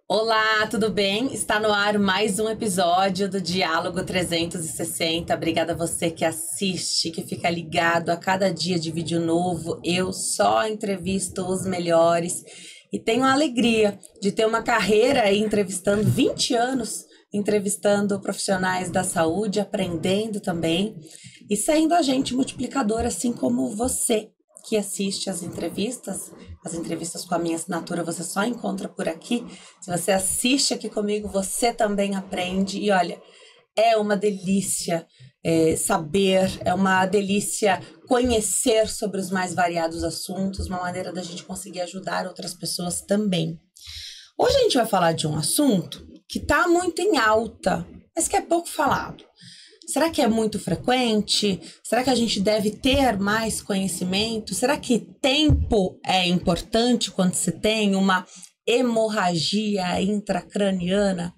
Olá, tudo bem? Está no ar mais um episódio do Diálogo 360. Obrigada a você que assiste, que fica ligado a cada dia de vídeo novo. Eu só entrevisto os melhores e tenho a alegria de ter uma carreira aí entrevistando 20 anos, entrevistando profissionais da saúde, aprendendo também e sendo agente multiplicador, assim como você que assiste as entrevistas com a minha assinatura você só encontra por aqui. Se você assiste aqui comigo, você também aprende. E olha, é uma delícia saber, é uma delícia conhecer sobre os mais variados assuntos, uma maneira da gente conseguir ajudar outras pessoas também. Hoje a gente vai falar de um assunto que está muito em alta, mas que é pouco falado. Será que é muito frequente? Será que a gente deve ter mais conhecimento? Será que tempo é importante quando se tem uma hemorragia intracraniana?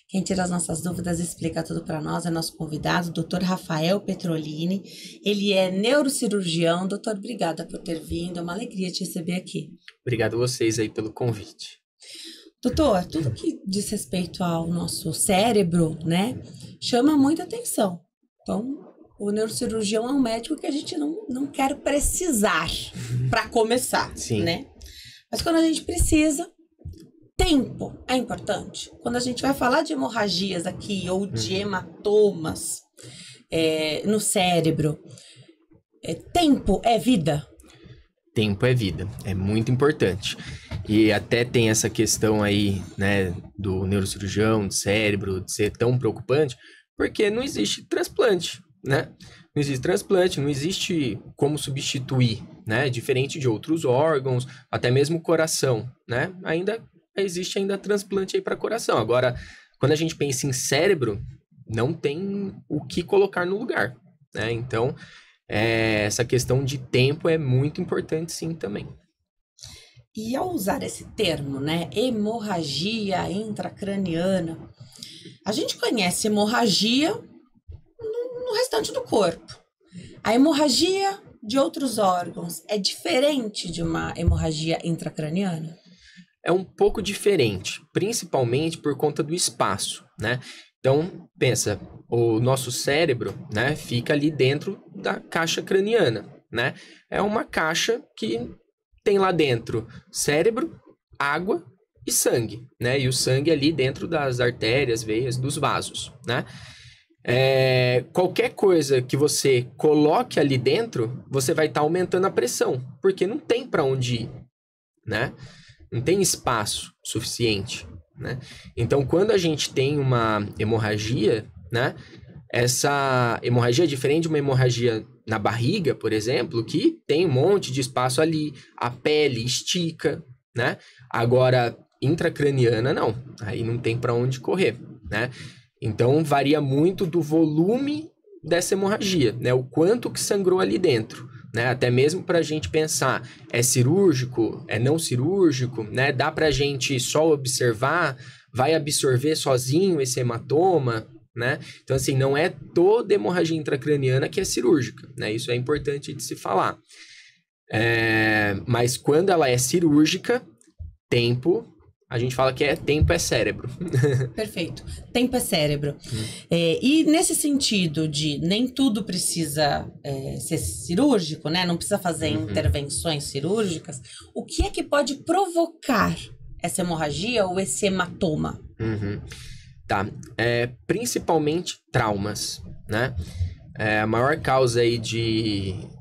Quem tira as nossas dúvidas e explica tudo para nós é nosso convidado, Dr. Rafael Petrolini. Ele é neurocirurgião. Doutor, obrigada por ter vindo. É uma alegria te receber aqui. Obrigado a vocês aí pelo convite. Doutor, tudo que diz respeito ao nosso cérebro, né, chama muita atenção. Então, o neurocirurgião é um médico que a gente não quer precisar para começar, Sim. Né? Mas quando a gente precisa, tempo é importante. Quando a gente vai falar de hemorragias aqui ou de hematomas no cérebro, tempo é vida? Tempo é vida, é muito importante. E até tem essa questão aí, né, do neurocirurgião, do cérebro, de ser tão preocupante, porque não existe transplante, né? Não existe transplante, não existe como substituir, né? Diferente de outros órgãos, até mesmo o coração, né? Existe transplante aí para coração. Agora, quando a gente pensa em cérebro, não tem o que colocar no lugar, né? Então, essa questão de tempo é muito importante sim também. E ao usar esse termo, né, hemorragia intracraniana, a gente conhece hemorragia no restante do corpo. A hemorragia de outros órgãos é diferente de uma hemorragia intracraniana? É um pouco diferente, principalmente por conta do espaço, né? Então, pensa, o nosso cérebro, né, fica ali dentro da caixa craniana, né? É uma caixa que tem lá dentro cérebro, água e sangue, né? E o sangue ali dentro das artérias, veias, dos vasos, né? Qualquer coisa que você coloque ali dentro, você vai estar aumentando a pressão, porque não tem para onde ir, né? Não tem espaço suficiente, né? Então, quando a gente tem uma hemorragia, né? Essa hemorragia é diferente de uma hemorragia na barriga, por exemplo, que tem um monte de espaço ali, a pele estica, né? Agora, intracraniana, não. Aí não tem para onde correr, né? Então, varia muito do volume dessa hemorragia, né? O quanto que sangrou ali dentro, né? Até mesmo para a gente pensar, é cirúrgico, é não cirúrgico, né? Dá para a gente só observar, vai absorver sozinho esse hematoma, né? Então, assim, não é toda hemorragia intracraniana que é cirúrgica, né? Isso é importante de se falar. Mas quando ela é cirúrgica, a gente fala que tempo é cérebro. Perfeito. Tempo é cérebro. E nesse sentido de nem tudo precisa ser cirúrgico, né? Não precisa fazer intervenções cirúrgicas. O que é que pode provocar essa hemorragia ou esse hematoma? Tá, principalmente traumas, né? A maior causa aí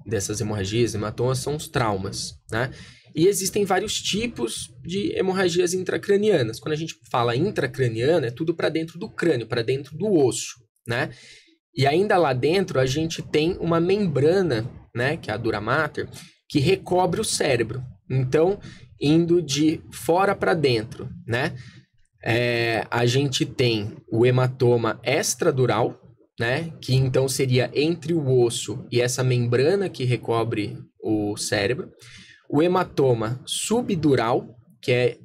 dessas hemorragias, hematomas, são os traumas, né? E existem vários tipos de hemorragias intracranianas. Quando a gente fala intracraniana, é tudo para dentro do crânio, para dentro do osso, né? E ainda lá dentro a gente tem uma membrana, né, que é a dura mater, que recobre o cérebro. Então, indo de fora para dentro, né? A gente tem o hematoma extradural, né? Que então seria entre o osso e essa membrana que recobre o cérebro. O hematoma subdural, que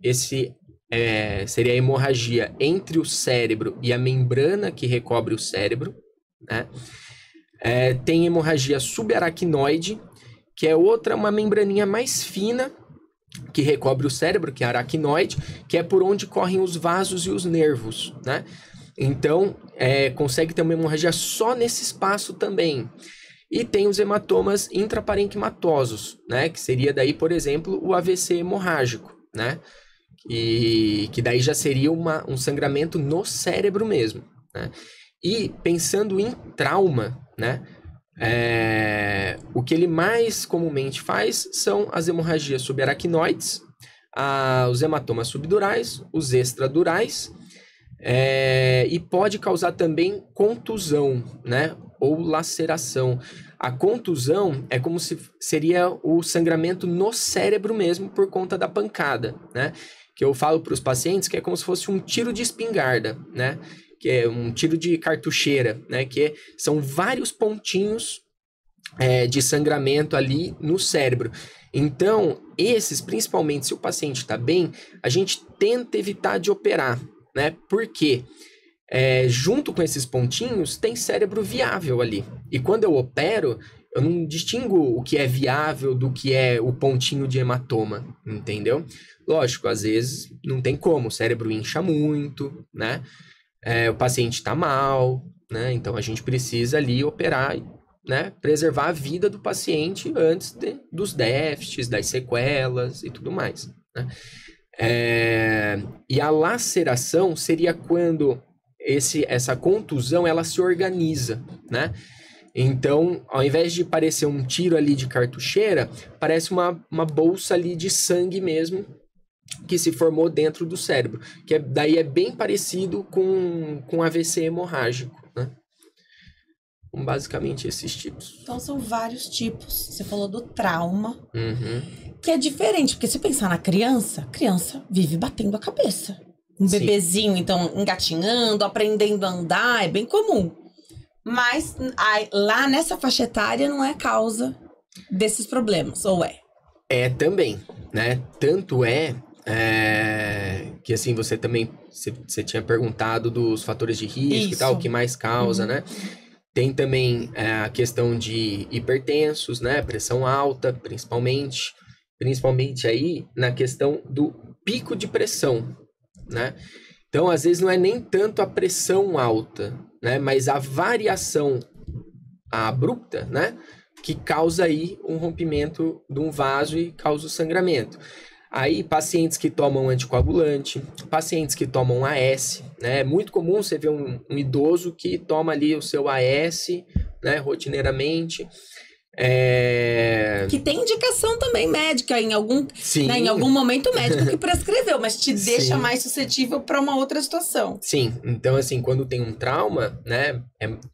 seria a hemorragia entre o cérebro e a membrana que recobre o cérebro, né? Tem hemorragia subaracnoide, que é uma membraninha mais fina, que recobre o cérebro, que é a aracnoide, que é por onde correm os vasos e os nervos, né? Então, consegue ter uma hemorragia só nesse espaço também. E tem os hematomas intraparenquimatosos, né? Que seria daí, por exemplo, o AVC hemorrágico, né? E que daí já seria um sangramento no cérebro mesmo, né? E pensando em trauma, né? O que ele mais comumente faz são as hemorragias subaracnoides, os hematomas subdurais, os extradurais, e pode causar também contusão, né? Ou laceração. A contusão é como se seria o sangramento no cérebro mesmo por conta da pancada, né? Que eu falo para os pacientes que é como se fosse um tiro de espingarda, né? Que é um tiro de cartucheira, né? São vários pontinhos de sangramento ali no cérebro. Então, principalmente se o paciente está bem, a gente tenta evitar de operar, né? Por quê? Junto com esses pontinhos, tem cérebro viável ali. E quando eu opero, eu não distingo o que é viável do que é o pontinho de hematoma, entendeu? Lógico, às vezes não tem como, o cérebro incha muito, né? O paciente está mal, né? Então a gente precisa ali operar, né? Preservar a vida do paciente antes dos déficits, das sequelas e tudo mais, né? E a laceração seria quando essa contusão, ela se organiza, né? Então, ao invés de parecer um tiro ali de cartucheira, parece uma bolsa ali de sangue mesmo, que se formou dentro do cérebro, que daí é bem parecido com AVC hemorrágico, né? Basicamente esses tipos. Então são vários tipos. Você falou do trauma, Uhum. que é diferente, porque se pensar na criança, a criança vive batendo a cabeça. Um bebezinho, então, engatinhando, aprendendo a andar, é bem comum. Mas lá nessa faixa etária não é causa desses problemas, ou é? É também, né? Tanto que assim, você também você tinha perguntado dos fatores de risco e tal, o que mais causa, né? Tem também a questão de hipertensos, né? Pressão alta, principalmente aí na questão do pico de pressão, né? Então, às vezes, não é nem tanto a pressão alta, né? Mas a variação abrupta, né? Que causa aí um rompimento de um vaso e causa o sangramento. Aí, pacientes que tomam anticoagulante, pacientes que tomam AS, né? É muito comum você ver um idoso que toma ali o seu AS, né? Rotineiramente. Que tem indicação também médica em algum, né, em algum momento médico que prescreveu, mas te deixa mais suscetível para uma outra situação. Sim, então assim, quando tem um trauma, né,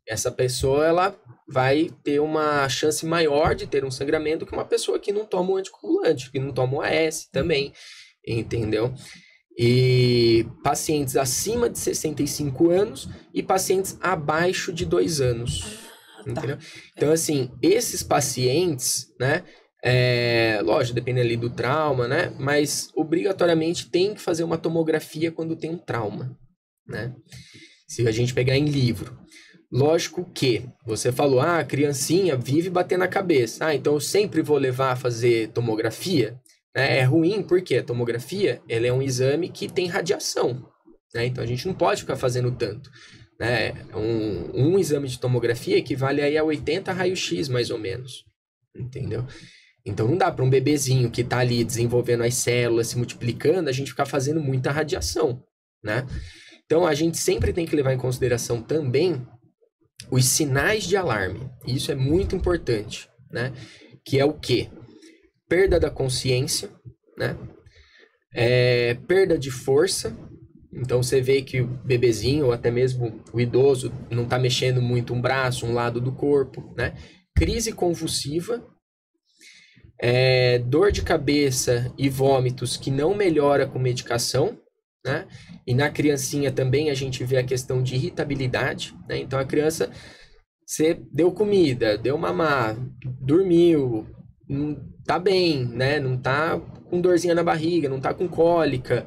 essa pessoa ela vai ter uma chance maior de ter um sangramento que uma pessoa que não toma um anticoagulante, que não toma o AS também, entendeu? E pacientes acima de 65 anos e pacientes abaixo de 2 anos. Entendeu? Então, assim, esses pacientes, né? Lógico, depende ali do trauma, né? Mas obrigatoriamente tem que fazer uma tomografia quando tem um trauma, né? Se a gente pegar em livro. Lógico que você falou, a criancinha vive batendo a cabeça. Então eu sempre vou levar a fazer tomografia. É ruim porque a tomografia ela é um exame que tem radiação, né? Então a gente não pode ficar fazendo tanto. Um exame de tomografia equivale aí a 80 raio-x, mais ou menos. Entendeu? Então não dá para um bebezinho que está ali desenvolvendo as células, se multiplicando, a gente ficar fazendo muita radiação, né? Então a gente sempre tem que levar em consideração também os sinais de alarme. Isso é muito importante, né? Que é o quê? Perda da consciência, né? Perda de força. Então você vê que o bebezinho, ou até mesmo o idoso, não está mexendo muito um braço, um lado do corpo, né? Crise convulsiva, dor de cabeça e vômitos que não melhora com medicação, né? E na criancinha também a gente vê a questão de irritabilidade, né? Então a criança, você deu comida, deu mamar, dormiu, tá bem, né? Não tá com dorzinha na barriga, não tá com cólica,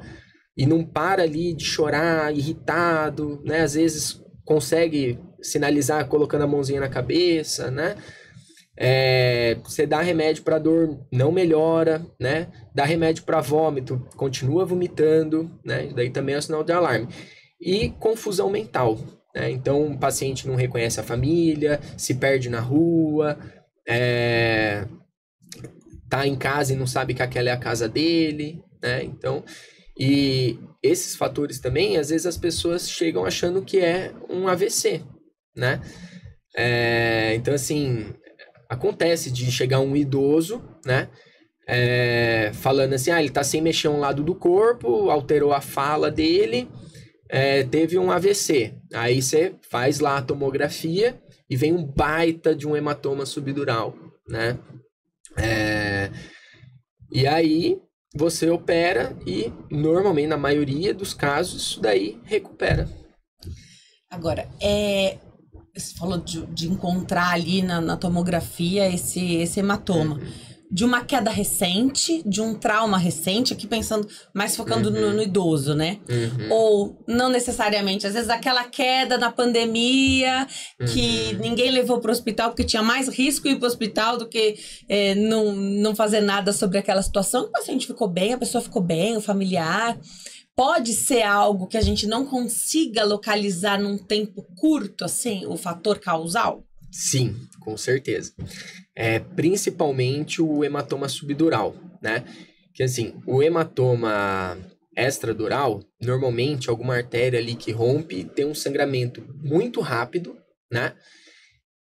e não para ali de chorar, irritado, né? Às vezes consegue sinalizar colocando a mãozinha na cabeça, né? Você dá remédio para dor, não melhora, né? Dá remédio para vômito, continua vomitando, né? Daí também é sinal de alarme. E confusão mental, né? Então, o paciente não reconhece a família, se perde na rua, tá em casa e não sabe que aquela é a casa dele, né? Então, e esses fatores também, às vezes as pessoas chegam achando que é um AVC, né? Então, assim, acontece de chegar um idoso, né? Falando assim, ele tá sem mexer um lado do corpo, alterou a fala dele, teve um AVC. Aí você faz lá a tomografia e vem um baita de um hematoma subdural, né? E aí você opera e normalmente, na maioria dos casos, isso daí recupera. Agora, você falou de encontrar ali na tomografia esse hematoma. De uma queda recente, de um trauma recente, aqui pensando, mais focando no idoso, né? Ou não necessariamente, às vezes aquela queda na pandemia, que ninguém levou para o hospital porque tinha mais risco ir para o hospital do que não fazer nada sobre aquela situação. O paciente ficou bem, a pessoa ficou bem, o familiar. Pode ser algo que a gente não consiga localizar num tempo curto, assim, o fator causal? Sim, com certeza. Principalmente o hematoma subdural, né? Que assim, o hematoma extradural, normalmente alguma artéria ali que rompe tem um sangramento muito rápido, né?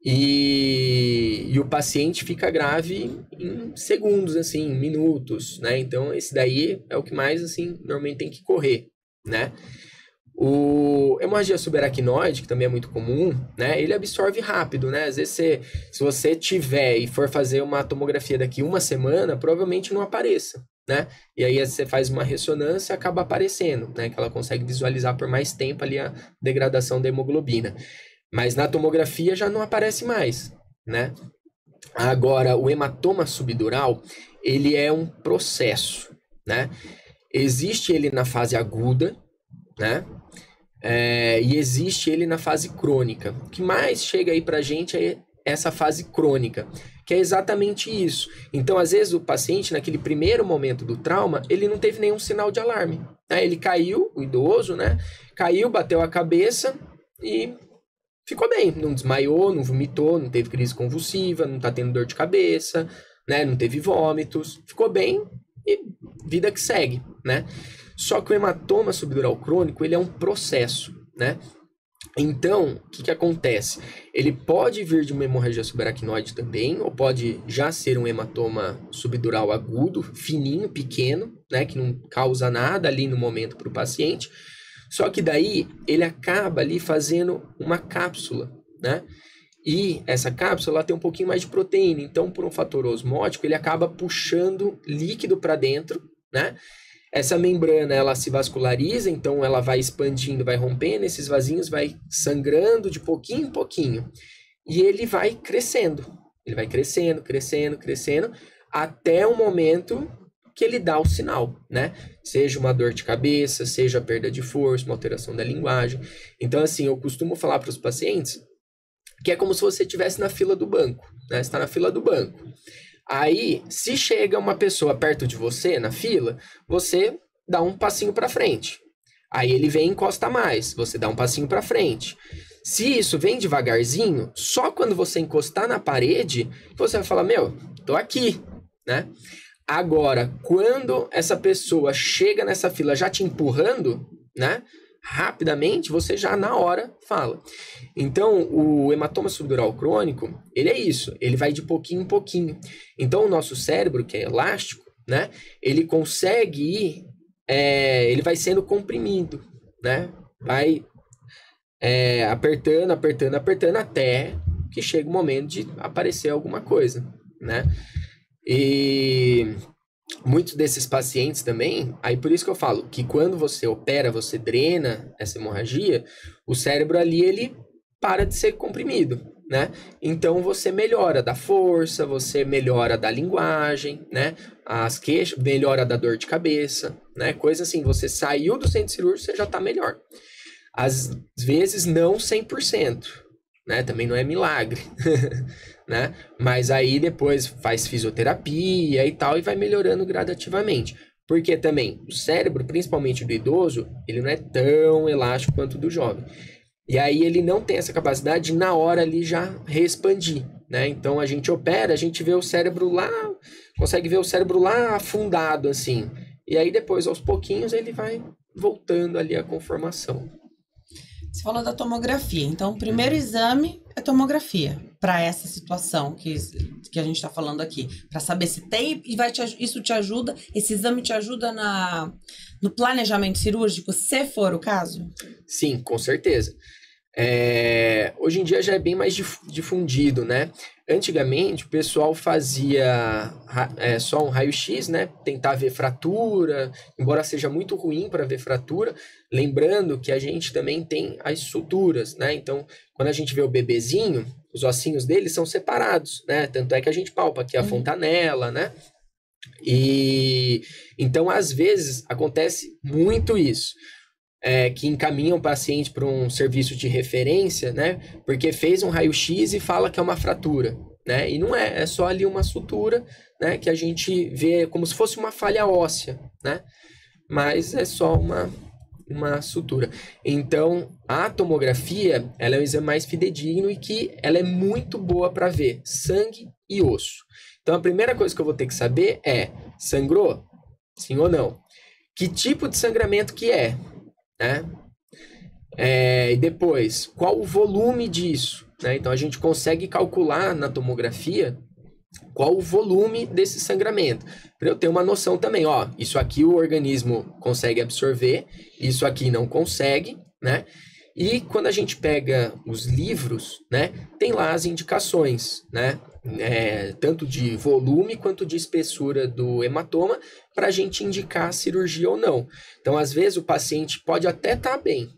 E o paciente fica grave em segundos, assim, em minutos, né? Então, esse daí é o que mais, assim, normalmente tem que correr, né? O hemorragia subaracnoide, que também é muito comum, né? Ele absorve rápido, né? Às vezes, se você tiver e for fazer uma tomografia daqui uma semana, provavelmente não apareça, né? E aí você faz uma ressonância e acaba aparecendo, né? Que ela consegue visualizar por mais tempo ali a degradação da hemoglobina. Mas na tomografia já não aparece mais, né? Agora, o hematoma subdural, ele é um processo, né? Existe ele na fase aguda, né? E existe ele na fase crônica. O que mais chega aí pra gente é essa fase crônica, que é exatamente isso. Então, às vezes, o paciente, naquele primeiro momento do trauma, ele não teve nenhum sinal de alarme, né? Ele caiu, o idoso, né? Caiu, bateu a cabeça e ficou bem. Não desmaiou, não vomitou, não teve crise convulsiva, não tá tendo dor de cabeça, né? Não teve vômitos. Ficou bem e vida que segue, né? Só que o hematoma subdural crônico, ele é um processo, né? Então, o que acontece? Ele pode vir de uma hemorragia subaracnoide também, ou pode já ser um hematoma subdural agudo, fininho, pequeno, né? Que não causa nada ali no momento para o paciente. Só que daí, ele acaba ali fazendo uma cápsula, né? E essa cápsula ela tem um pouquinho mais de proteína. Então, por um fator osmótico, ele acaba puxando líquido para dentro, né? Essa membrana, ela se vasculariza, então ela vai expandindo, vai rompendo esses vasinhos, vai sangrando de pouquinho em pouquinho. E ele vai crescendo. Ele vai crescendo, crescendo, crescendo, até o momento que ele dá o sinal, né? Seja uma dor de cabeça, seja a perda de força, uma alteração da linguagem. Então, assim, eu costumo falar para os pacientes que é como se você estivesse na fila do banco, né? Você está na fila do banco. Aí, se chega uma pessoa perto de você na fila, você dá um passinho para frente. Aí ele vem e encosta mais, você dá um passinho para frente. Se isso vem devagarzinho, só quando você encostar na parede, você vai falar, meu, tô aqui, né? Agora, quando essa pessoa chega nessa fila já te empurrando, né? Rapidamente, você já na hora fala. Então, o hematoma subdural crônico, ele é isso, ele vai de pouquinho em pouquinho. Então, o nosso cérebro, que é elástico, né, ele consegue ir, ele vai sendo comprimido, né, vai apertando, apertando, apertando, até que chega o momento de aparecer alguma coisa, né. E muitos desses pacientes também, aí por isso que eu falo que quando você opera, você drena essa hemorragia, o cérebro ali, ele para de ser comprimido, né? Então você melhora da força, você melhora da linguagem, né? As queixas, melhora da dor de cabeça, né? Coisa assim, você saiu do centro cirúrgico, você já tá melhor. Às vezes não 100%, né? Também não é milagre, né? Mas aí depois faz fisioterapia e tal, e vai melhorando gradativamente. Porque também o cérebro, principalmente do idoso, ele não é tão elástico quanto o do jovem. E aí ele não tem essa capacidade de, na hora ali, já reexpandir, né? Então a gente opera, a gente vê o cérebro lá, consegue ver o cérebro lá afundado, assim. E aí depois, aos pouquinhos, ele vai voltando ali à conformação. Você falou da tomografia. Então, o primeiro exame é tomografia para essa situação que a gente está falando aqui. Para saber se tem e isso te ajuda, esse exame te ajuda no planejamento cirúrgico, se for o caso? Sim, com certeza. Hoje em dia já é bem mais difundido, né? Antigamente o pessoal fazia só um raio-x, né? Tentar ver fratura, embora seja muito ruim para ver fratura. Lembrando que a gente também tem as suturas, né? Então, quando a gente vê o bebezinho, os ossinhos dele são separados, né? Tanto é que a gente palpa aqui a fontanela, né? E então, às vezes, acontece muito isso. Que encaminham o paciente para um serviço de referência, né? Porque fez um raio-x e fala que é uma fratura, né? E não é só ali uma sutura, né? Que a gente vê como se fosse uma falha óssea, né? Mas é só uma sutura. Então, a tomografia, ela é um exame mais fidedigno e que ela é muito boa para ver sangue e osso. Então, a primeira coisa que eu vou ter que saber é, sangrou? Sim ou não? Que tipo de sangramento que é? Né? E depois, qual o volume disso? Né? Então, a gente consegue calcular na tomografia qual o volume desse sangramento. Para eu ter uma noção também, isso aqui o organismo consegue absorver, isso aqui não consegue, né? E quando a gente pega os livros, né, tem lá as indicações, né? Tanto de volume quanto de espessura do hematoma, para a gente indicar a cirurgia ou não. Então, às vezes, o paciente pode até estar bem,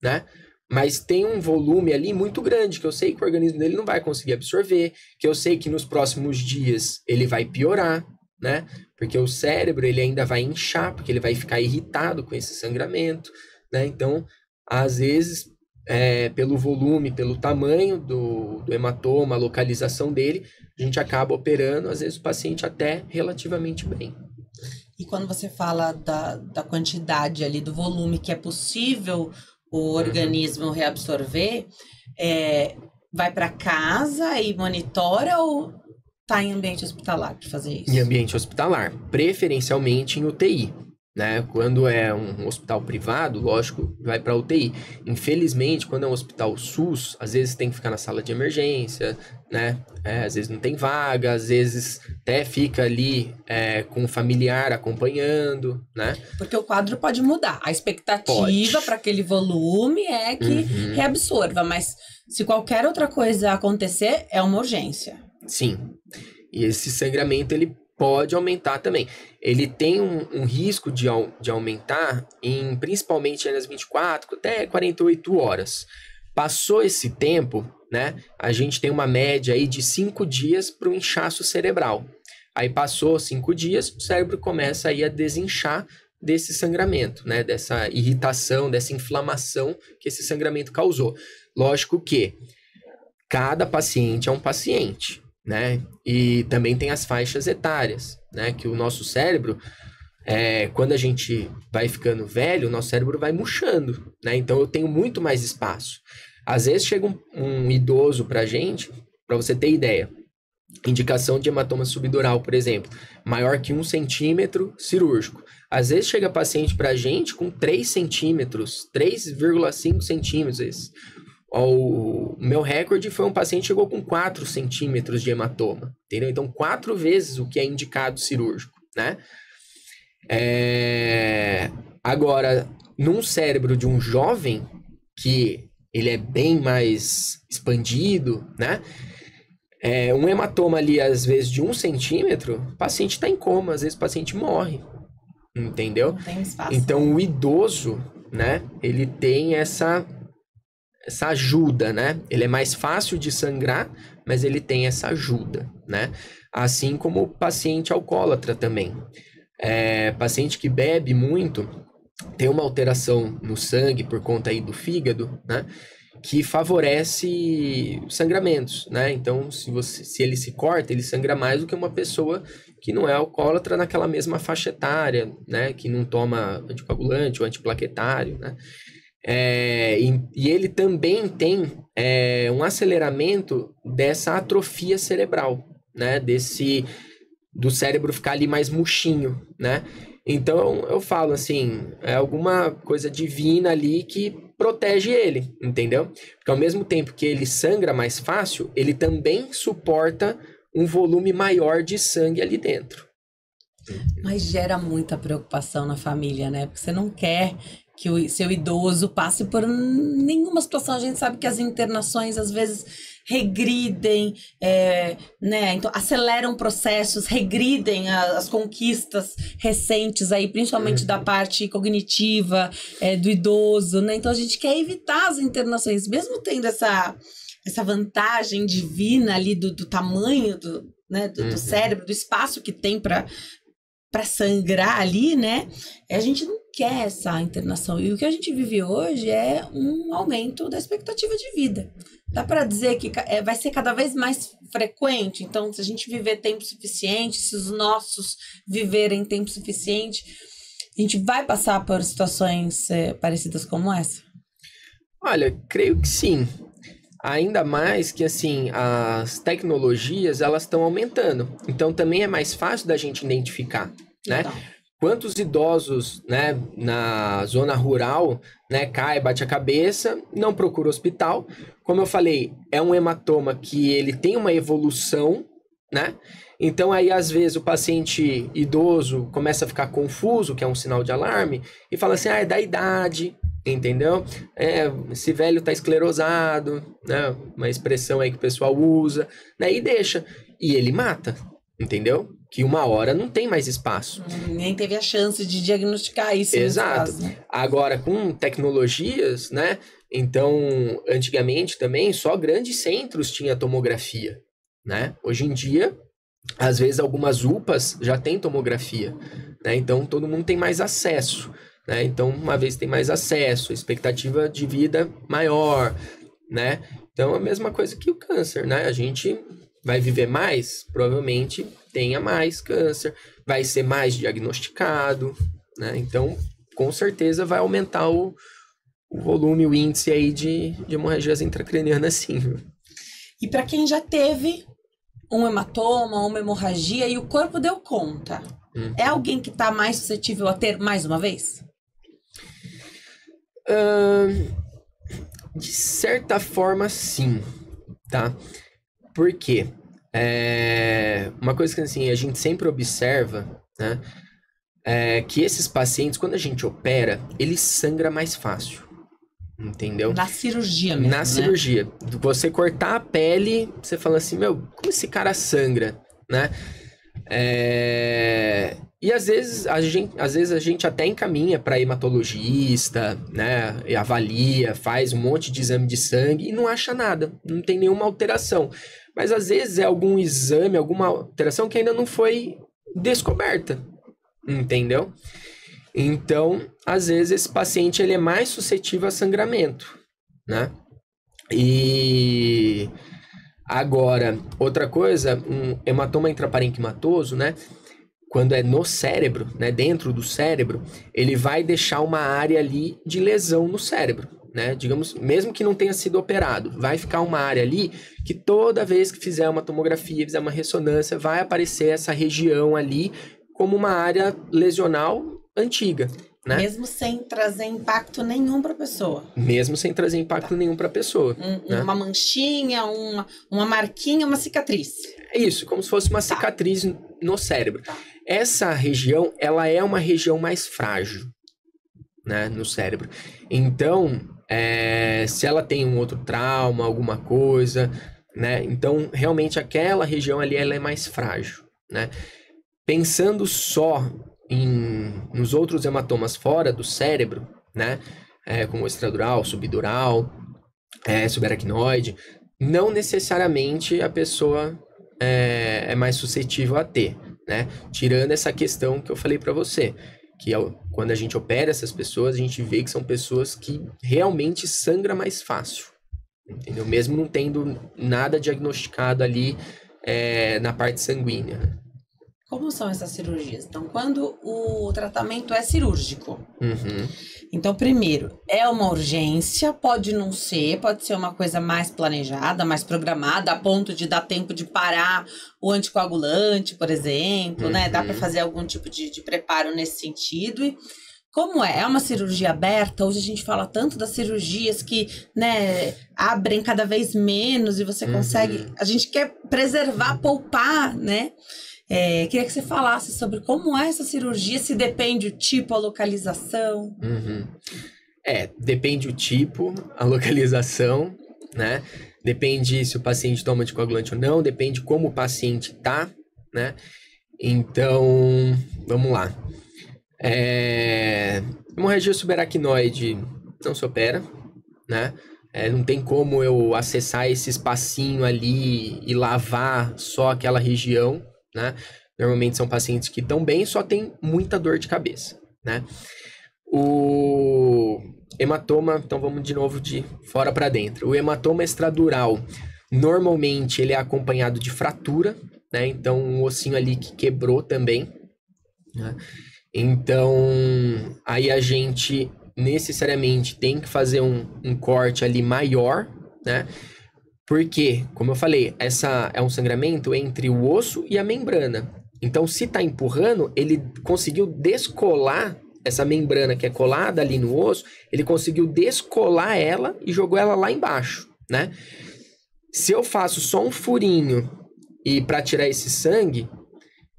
né? Mas tem um volume ali muito grande, que eu sei que o organismo dele não vai conseguir absorver, que eu sei que nos próximos dias ele vai piorar, né? Porque o cérebro ele ainda vai inchar, porque ele vai ficar irritado com esse sangramento, né? Então, às vezes, pelo volume, pelo tamanho do hematoma, a localização dele, a gente acaba operando, às vezes, o paciente até relativamente bem. E quando você fala da quantidade ali, do volume que é possível o organismo reabsorver, vai para casa e monitora ou está em ambiente hospitalar para fazer isso? Em ambiente hospitalar, preferencialmente em UTI. Né? Quando é um hospital privado, lógico, vai para UTI. Infelizmente, quando é um hospital SUS, às vezes tem que ficar na sala de emergência, né? Às vezes não tem vaga, às vezes até fica ali com o familiar acompanhando, né? Porque o quadro pode mudar. A expectativa para aquele volume é que reabsorva, mas se qualquer outra coisa acontecer, é uma urgência. Sim. E esse sangramento, ele pode aumentar também. Ele tem um risco de aumentar principalmente nas 24 até 48 horas. Passou esse tempo, né? A gente tem uma média aí de 5 dias para o inchaço cerebral. Aí passou 5 dias, o cérebro começa aí a desinchar desse sangramento, né? Dessa irritação, dessa inflamação que esse sangramento causou. Lógico que cada paciente é um paciente, né? E também tem as faixas etárias, né? Que o nosso cérebro, quando a gente vai ficando velho, o nosso cérebro vai murchando, né? Então eu tenho muito mais espaço. Às vezes chega um idoso pra gente, pra você ter ideia, indicação de hematoma subdural, por exemplo, maior que 1 centímetro cirúrgico. Às vezes chega paciente pra gente com 3 centímetros, 3,5 centímetros. O meu recorde foi um paciente que chegou com 4 centímetros de hematoma, entendeu? Então, 4 vezes o que é indicado cirúrgico, né? Agora, num cérebro de um jovem, que ele é bem mais expandido, né? Um hematoma ali, às vezes, de 1 centímetro, o paciente está em coma, às vezes o paciente morre, entendeu? Não tem espaço. Então, o idoso, né? Ele tem essa ajuda, né? Ele é mais fácil de sangrar, mas ele tem essa ajuda, né? Assim como o paciente alcoólatra também. Paciente que bebe muito, tem uma alteração no sangue por conta aí do fígado, né? que favorece sangramentos, né? Então, se ele se corta, ele sangra mais do que uma pessoa que não é alcoólatra naquela mesma faixa etária, né? Que não toma anticoagulante ou antiplaquetário, né? E ele também tem um aceleramento dessa atrofia cerebral, né? Do cérebro ficar ali mais murchinho, né? Então, eu falo assim, é alguma coisa divina ali que protege ele, entendeu? Porque ao mesmo tempo que ele sangra mais fácil, ele também suporta um volume maior de sangue ali dentro. Mas gera muita preocupação na família, né? Porque você não quer que o seu idoso passe por nenhuma situação. A gente sabe que as internações, às vezes, regridem, né? Então, aceleram processos, regridem as conquistas recentes aí, principalmente da parte cognitiva do idoso, né? Então, a gente quer evitar as internações, mesmo tendo essa vantagem divina ali do tamanho do cérebro, do espaço que tem para sangrar ali, né? A gente não quer essa internação. E o que a gente vive hoje é um aumento da expectativa de vida. Dá para dizer que vai ser cada vez mais frequente. Então, se a gente viver tempo suficiente, se os nossos viverem tempo suficiente, a gente vai passar por situações parecidas como essa? Olha, creio que sim. Ainda mais que, assim, as tecnologias, elas estão aumentando. Então, também é mais fácil da gente identificar, né? Então. Quantos idosos, né, na zona rural, né, cai, bate a cabeça, não procura hospital. Como eu falei, é um hematoma que ele tem uma evolução, né? Então, aí, às vezes, o paciente idoso começa a ficar confuso, que é um sinal de alarme, e fala assim, é da idade, entendeu? Esse velho tá esclerosado, né? Uma expressão aí que o pessoal usa, né? E deixa. E ele mata, entendeu? Que uma hora não tem mais espaço. Nem teve a chance de diagnosticar isso. Exato. Caso, né? Agora, com tecnologias, né? Então, antigamente também, só grandes centros tinha tomografia, né? Hoje em dia, às vezes, algumas UPAs já têm tomografia, né? Então, todo mundo tem mais acesso, né? Então, uma vez tem mais acesso, expectativa de vida maior, né? Então, é a mesma coisa que o câncer, né? A gente vai viver mais, provavelmente tenha mais câncer, vai ser mais diagnosticado, né? Então, com certeza vai aumentar o volume, o índice aí de hemorragias intracranianas, sim. E para quem já teve um hematoma, uma hemorragia e o corpo deu conta, é alguém que está mais suscetível a ter mais uma vez? De certa forma, sim, tá? Por quê? Uma coisa que assim, a gente sempre observa, né? Que esses pacientes, quando a gente opera, ele sangra mais fácil, entendeu? Na cirurgia mesmo, Na cirurgia. Você cortar a pele, você fala assim, como esse cara sangra, né? E às vezes a gente até encaminha para hematologista, né? E avalia, faz um monte de exame de sangue e não acha nada, não tem nenhuma alteração. Mas às vezes é algum exame, alguma alteração que ainda não foi descoberta, entendeu? Então, às vezes esse paciente ele é mais suscetível a sangramento, né? E agora, outra coisa, um hematoma intraparenquimatoso, né? Quando é no cérebro, né, dentro do cérebro, ele vai deixar uma área ali de lesão no cérebro, né? Digamos, mesmo que não tenha sido operado, vai ficar uma área ali que toda vez que fizer uma tomografia, fizer uma ressonância, vai aparecer essa região ali como uma área lesional antiga, né? Mesmo sem trazer impacto nenhum para a pessoa. Mesmo sem trazer impacto nenhum para a pessoa. Né? Uma manchinha, uma marquinha, uma cicatriz. É isso, como se fosse uma cicatriz no cérebro. Essa região, ela é uma região mais frágil, né, no cérebro. Então, se ela tem um outro trauma, alguma coisa, né, então realmente aquela região ali ela é mais frágil, né. Pensando só nos outros hematomas fora do cérebro, né, como extradural, subdural, subaracnoide, não necessariamente a pessoa é mais suscetível a ter, né? Tirando essa questão que eu falei para você, que quando a gente opera essas pessoas, a gente vê que são pessoas que realmente sangram mais fácil, entendeu? Mesmo não tendo nada diagnosticado ali na parte sanguínea, né? Como são essas cirurgias? Então, quando o tratamento é cirúrgico, então, primeiro, é uma urgência, pode não ser, pode ser uma coisa mais planejada, mais programada, a ponto de dar tempo de parar o anticoagulante, por exemplo, né? Dá para fazer algum tipo de preparo nesse sentido. E como é? É uma cirurgia aberta? Hoje a gente fala tanto das cirurgias que, né, abrem cada vez menos e você consegue... A gente quer preservar, poupar, né? Queria que você falasse sobre como é essa cirurgia, se depende o tipo, a localização. Depende o tipo, a localização, né? Depende se o paciente toma anticoagulante ou não, depende como o paciente tá, né? Então, vamos lá. Hemorragia subaracnoide não se opera, né? Não tem como eu acessar esse espacinho ali e lavar só aquela região, né? Normalmente são pacientes que estão bem, só tem muita dor de cabeça, né? O hematoma, então vamos de novo de fora para dentro. O hematoma extradural, normalmente ele é acompanhado de fratura, né? Então um ossinho ali que quebrou também, né? Então aí a gente necessariamente tem que fazer um corte ali maior, né? Porque, como eu falei, essa é um sangramento entre o osso e a membrana. Então, se tá empurrando, ele conseguiu descolar essa membrana que é colada ali no osso, ele conseguiu descolar ela e jogou ela lá embaixo, né? Se eu faço só um furinho e para tirar esse sangue,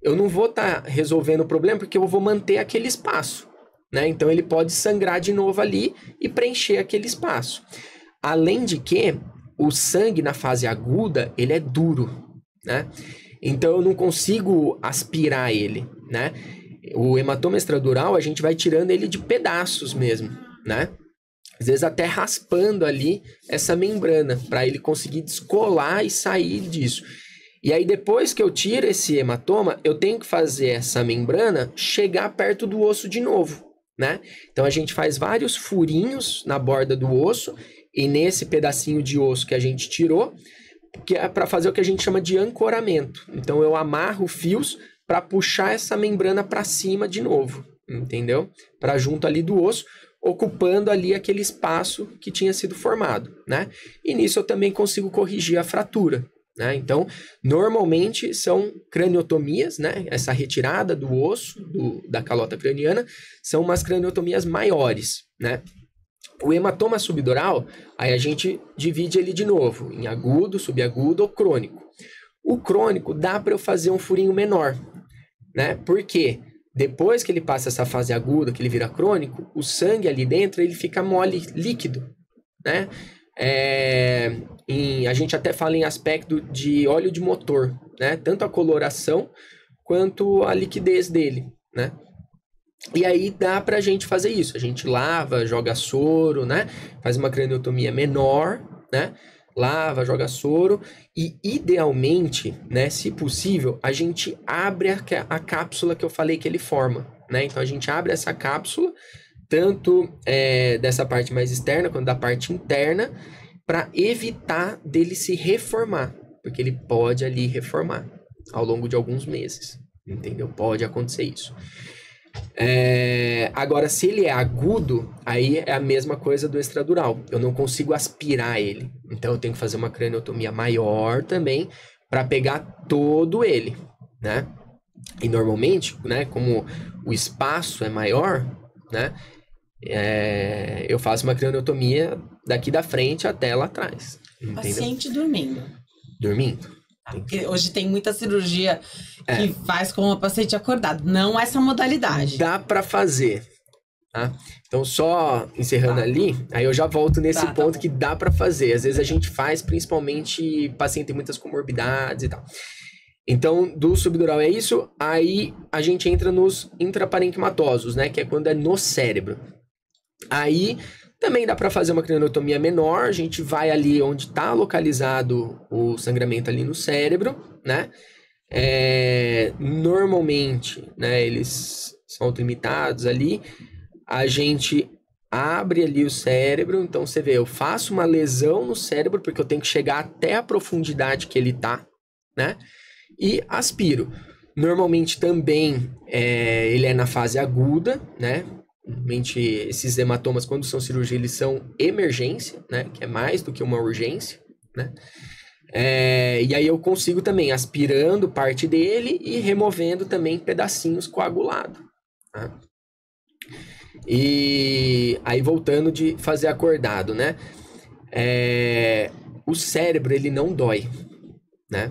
eu não vou estar resolvendo o problema porque eu vou manter aquele espaço, né? Então, ele pode sangrar de novo ali e preencher aquele espaço. Além de que o sangue na fase aguda, ele é duro, né? Então eu não consigo aspirar ele, né? O hematoma extradural, a gente vai tirando ele de pedaços mesmo, né? Às vezes até raspando ali essa membrana, para ele conseguir descolar e sair disso. E aí depois que eu tiro esse hematoma, eu tenho que fazer essa membrana chegar perto do osso de novo, né? Então a gente faz vários furinhos na borda do osso, e nesse pedacinho de osso que a gente tirou, que é para fazer o que a gente chama de ancoramento. Então eu amarro fios para puxar essa membrana para cima de novo, entendeu? Para junto ali do osso, ocupando ali aquele espaço que tinha sido formado, né? E nisso eu também consigo corrigir a fratura, né? Então, normalmente são craniotomias, né? Essa retirada do osso, da calota craniana, são umas craniotomias maiores, né? O hematoma subdural, aí a gente divide ele de novo em agudo, subagudo ou crônico. O crônico dá para eu fazer um furinho menor, né? Porque depois que ele passa essa fase aguda, que ele vira crônico, o sangue ali dentro ele fica mole, líquido, né? A gente até fala em aspecto de óleo de motor, né? Tanto a coloração quanto a liquidez dele, né? E aí dá pra gente fazer isso. A gente lava, joga soro, né? Faz uma craniotomia menor, né? Lava, joga soro. E idealmente, né? Se possível, a gente abre a cápsula que eu falei que ele forma, né? Então a gente abre essa cápsula, tanto dessa parte mais externa quanto da parte interna, para evitar dele se reformar. Porque ele pode ali reformar ao longo de alguns meses. Entendeu? Pode acontecer isso. Agora, se ele é agudo, aí é a mesma coisa do extradural. Eu não consigo aspirar ele. Então, eu tenho que fazer uma craniotomia maior também para pegar todo ele, né? E normalmente, né, como o espaço é maior, né, eu faço uma craniotomia daqui da frente até lá atrás. Entendeu? Paciente dormindo. Dormindo. Porque hoje tem muita cirurgia que faz com o paciente acordado. Não essa modalidade. Dá para fazer, tá? Então, só encerrando ali, aí eu já volto nesse ponto que dá para fazer. Às vezes a gente faz, principalmente paciente tem muitas comorbidades e tal. Então, do subdural é isso. Aí a gente entra nos intraparenquimatosos, né? Que é quando é no cérebro. Aí também dá para fazer uma craniotomia menor, a gente vai ali onde está localizado o sangramento ali no cérebro, né? Normalmente, né, eles são autolimitados ali, a gente abre ali o cérebro, então você vê, eu faço uma lesão no cérebro, porque eu tenho que chegar até a profundidade que ele tá, né? E aspiro. Normalmente também ele é na fase aguda, né? Normalmente esses hematomas, quando são cirurgia, eles são emergência, né? Que é mais do que uma urgência, né? E aí eu consigo também aspirando parte dele e removendo também pedacinhos coagulados, tá? E aí voltando de fazer acordado, né? O cérebro, ele não dói, né?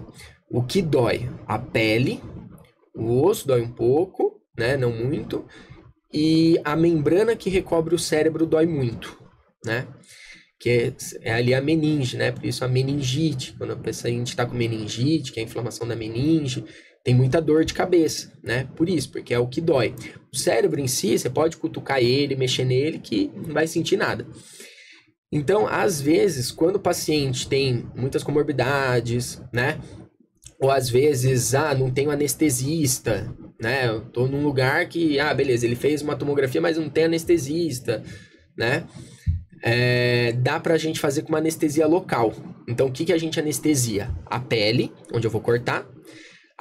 O que dói? A pele, o osso dói um pouco, né? Não muito. E a membrana que recobre o cérebro dói muito, né? Que é ali a meninge, né? Por isso a meningite. Quando a paciente está com meningite, que é a inflamação da meninge, tem muita dor de cabeça, né? Por isso, porque é o que dói. O cérebro em si, você pode cutucar ele, mexer nele, que não vai sentir nada. Então, às vezes, quando o paciente tem muitas comorbidades, né? Ou às vezes, não tenho anestesista, né? Eu tô num lugar que, beleza, ele fez uma tomografia, mas não tem anestesista, né? Dá pra gente fazer com uma anestesia local. Então, o que a gente anestesia? A pele, onde eu vou cortar.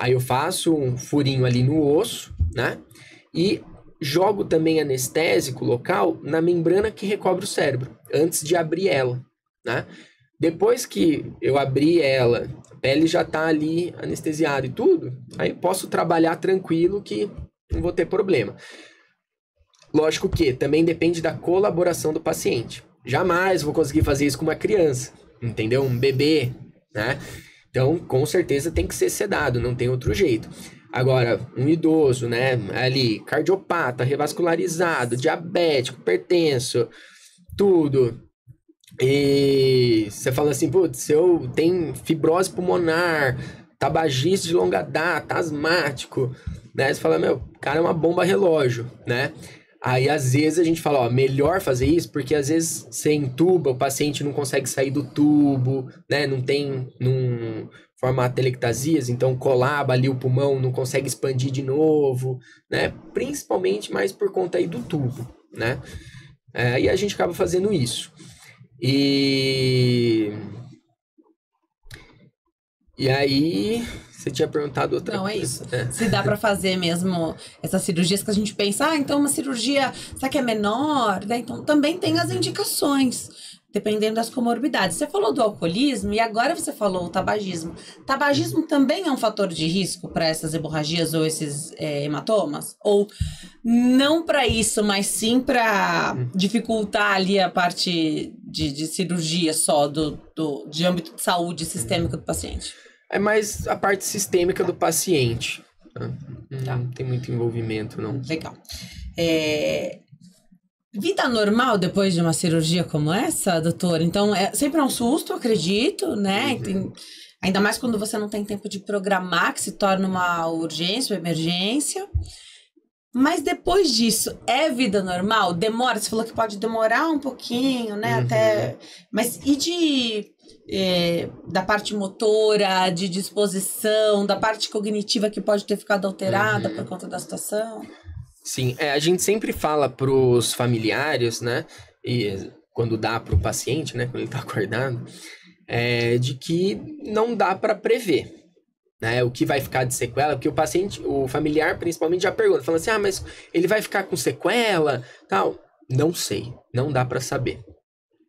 Aí eu faço um furinho ali no osso, né? E jogo também anestésico local na membrana que recobre o cérebro, antes de abrir ela, né? Depois que eu abrir ela, a pele já tá ali anestesiada e tudo, aí posso trabalhar tranquilo que não vou ter problema. Lógico que também depende da colaboração do paciente. Jamais vou conseguir fazer isso com uma criança, entendeu? Um bebê, né? Então, com certeza tem que ser sedado, não tem outro jeito. Agora, um idoso, né? Ali, cardiopata, revascularizado, diabético, hipertenso, tudo. E você fala assim, putz, se eu tenho fibrose pulmonar, tabagista de longa data, asmático, né? Você fala, meu, cara é uma bomba relógio, né? Aí, às vezes, a gente fala, melhor fazer isso, porque às vezes você entuba, o paciente não consegue sair do tubo, né? Não forma atelectasias, então colaba ali o pulmão, não consegue expandir de novo, né? Principalmente mais por conta aí do tubo, né? E a gente acaba fazendo isso. E aí... Você tinha perguntado outra coisa. Não, é isso. Se dá pra fazer mesmo essas cirurgias que a gente pensa, então uma cirurgia, será que é menor? Né? Então também tem as indicações, dependendo das comorbidades. Você falou do alcoolismo e agora você falou o tabagismo. Tabagismo também é um fator de risco para essas hemorragias ou esses hematomas? Ou não para isso, mas sim para dificultar ali a parte de cirurgia só de âmbito de saúde sistêmico do paciente? É mais a parte sistêmica do paciente. Não tem muito envolvimento, não. Legal. Vida normal depois de uma cirurgia como essa, doutor? Então, sempre é um susto, acredito, né? Ainda mais quando você não tem tempo de programar, que se torna uma urgência, uma emergência. Mas depois disso, é vida normal? Demora? Você falou que pode demorar um pouquinho, né? Até... Mas e da parte motora, de disposição, da parte cognitiva que pode ter ficado alterada por conta da situação? Sim, a gente sempre fala pros familiares, né? E quando dá pro paciente, né? Quando ele tá acordado, de que não dá para prever. Né, o que vai ficar de sequela, porque o familiar principalmente já pergunta, falando assim, mas ele vai ficar com sequela, tal. Não sei, não dá para saber,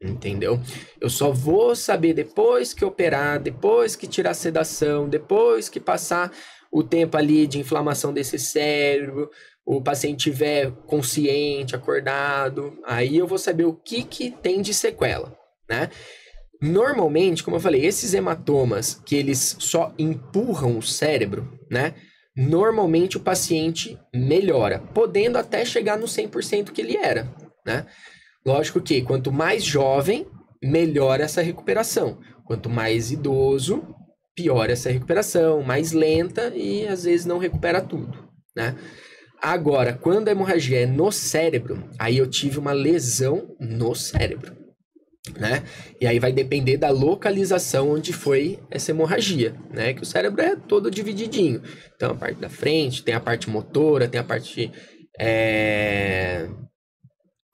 entendeu? Eu só vou saber depois que operar, depois que tirar a sedação, depois que passar o tempo ali de inflamação desse cérebro, o paciente estiver consciente, acordado, aí eu vou saber o que tem de sequela, né? Normalmente, como eu falei, esses hematomas que eles só empurram o cérebro, né? Normalmente o paciente melhora, podendo até chegar no 100% que ele era, né? Lógico que quanto mais jovem, melhor essa recuperação. Quanto mais idoso, pior essa recuperação, mais lenta e às vezes não recupera tudo, né? Agora, quando a hemorragia é no cérebro, aí eu tive uma lesão no cérebro, né? E aí vai depender da localização onde foi essa hemorragia, né? Que o cérebro é todo divididinho. Então, a parte da frente, tem a parte motora, tem a parte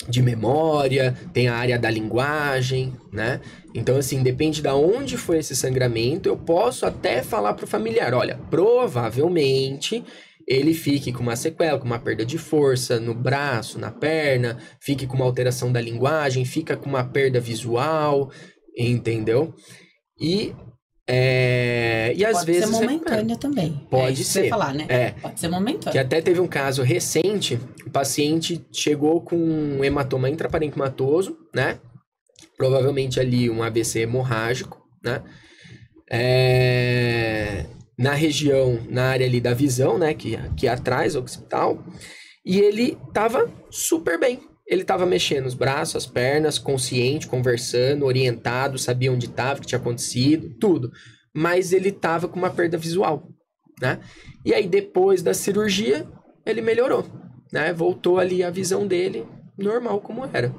de de memória, tem a área da linguagem, né? Então, assim, depende de onde foi esse sangramento, eu posso até falar pro familiar, olha, provavelmente ele fique com uma sequela, com uma perda de força no braço, na perna, fique com uma alteração da linguagem, fica com uma perda visual, entendeu? E às vezes... Pode ser momentânea também. Pode ser. Você falar, né? Pode ser momentânea. Que até teve um caso recente, o paciente chegou com um hematoma intraparenquimatoso, né? Provavelmente ali um AVC hemorrágico, né? Na região, na área ali da visão, né? Que é atrás, occipital. E ele tava super bem. Ele tava mexendo os braços, as pernas, consciente, conversando, orientado, sabia onde tava, o que tinha acontecido, tudo. Mas ele tava com uma perda visual, né? E aí, depois da cirurgia, ele melhorou, né? Voltou ali a visão dele normal como era,